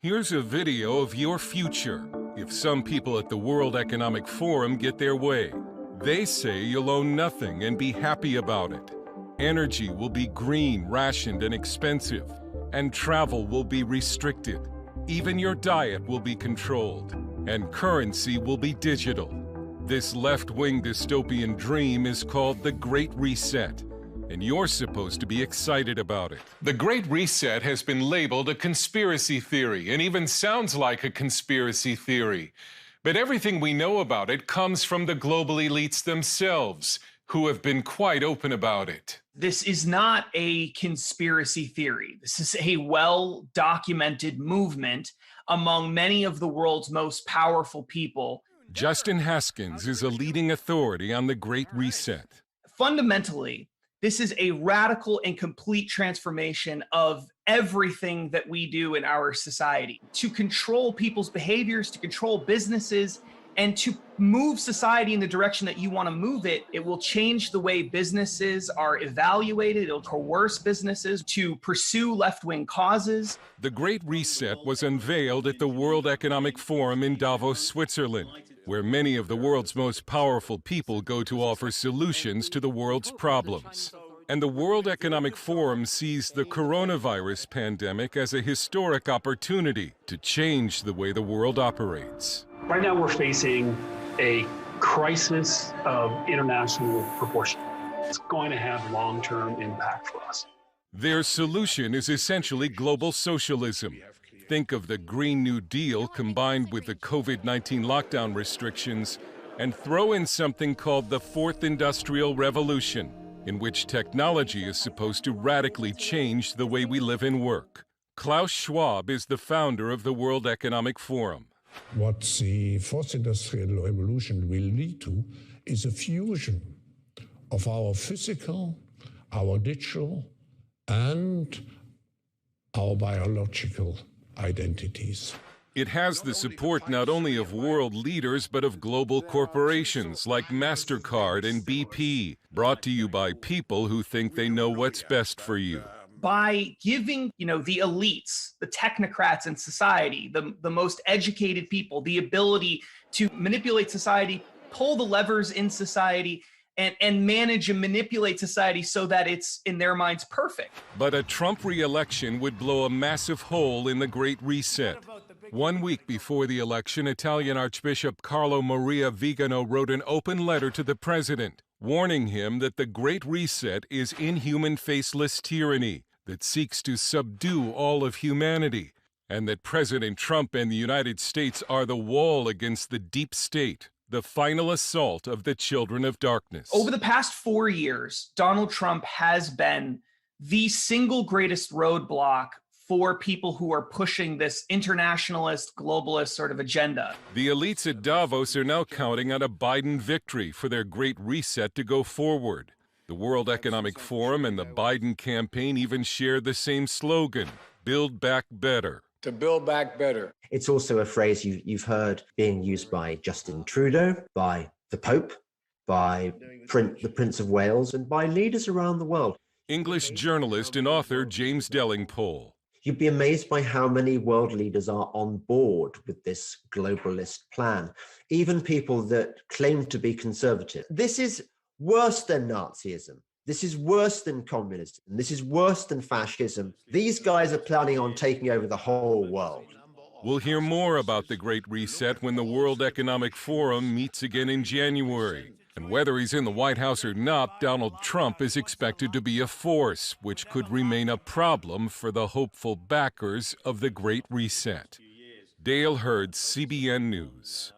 Here's a video of your future if some people at the World Economic Forum get their way. They say you'll own nothing and be happy about it. Energy will be green, rationed, and expensive, and travel will be restricted. Even your diet will be controlled, and currency will be digital. This left-wing dystopian dream is called the Great Reset, and you're supposed to be excited about it. The Great Reset has been labeled a conspiracy theory and even sounds like a conspiracy theory. But everything we know about it comes from the global elites themselves, who have been quite open about it. This is not a conspiracy theory. This is a well-documented movement among many of the world's most powerful people. Justin Haskins is a leading authority on the Great Reset. Fundamentally, this is a radical and complete transformation of everything that we do in our society to control people's behaviors, to control businesses, and to move society in the direction that you want to move it. It will change the way businesses are evaluated. It'll coerce businesses to pursue left-wing causes. The Great Reset was unveiled at the World Economic Forum in Davos, Switzerland, where many of the world's most powerful people go to offer solutions to the world's problems. And the World Economic Forum sees the coronavirus pandemic as a historic opportunity to change the way the world operates. Right now, we're facing a crisis of international proportion. It's going to have long-term impact for us. Their solution is essentially global socialism. Think of the Green New Deal combined with the COVID-19 lockdown restrictions, and throw in something called the Fourth Industrial Revolution, in which technology is supposed to radically change the way we live and work. Klaus Schwab is the founder of the World Economic Forum. What the Fourth Industrial Revolution will lead to is a fusion of our physical, our digital, and our biological identities. It has the support not only of world leaders, but of global corporations like MasterCard and BP, brought to you by people who think they know what's best for you. By giving, the elites, the technocrats in society, the most educated people, the ability to manipulate society, pull the levers in society, and manage and manipulate society so that it's, in their minds, perfect. But a Trump re-election would blow a massive hole in the Great Reset. 1 week before the election, Italian Archbishop Carlo Maria Vigano wrote an open letter to the president, warning him that the Great Reset is inhuman, faceless tyranny that seeks to subdue all of humanity, and that President Trump and the United States are the wall against the deep state, the final assault of the children of darkness. Over the past 4 years, Donald Trump has been the single greatest roadblock for people who are pushing this internationalist, globalist sort of agenda. The elites at Davos are now counting on a Biden victory for their Great Reset to go forward. The World Economic Forum and the Biden campaign even share the same slogan, Build Back Better. To build back better. It's also a phrase you've heard being used by Justin Trudeau, by the Pope, by the Prince of Wales, and by leaders around the world. English journalist and author James Dellingpole. You'd be amazed by how many world leaders are on board with this globalist plan, even people that claim to be conservative. This is worse than Nazism. This is worse than communism. This is worse than fascism. These guys are planning on taking over the whole world. We'll hear more about the Great Reset when the World Economic Forum meets again in January. And whether he's in the White House or not, Donald Trump is expected to be a force, which could remain a problem for the hopeful backers of the Great Reset. Dale Hurd, CBN News.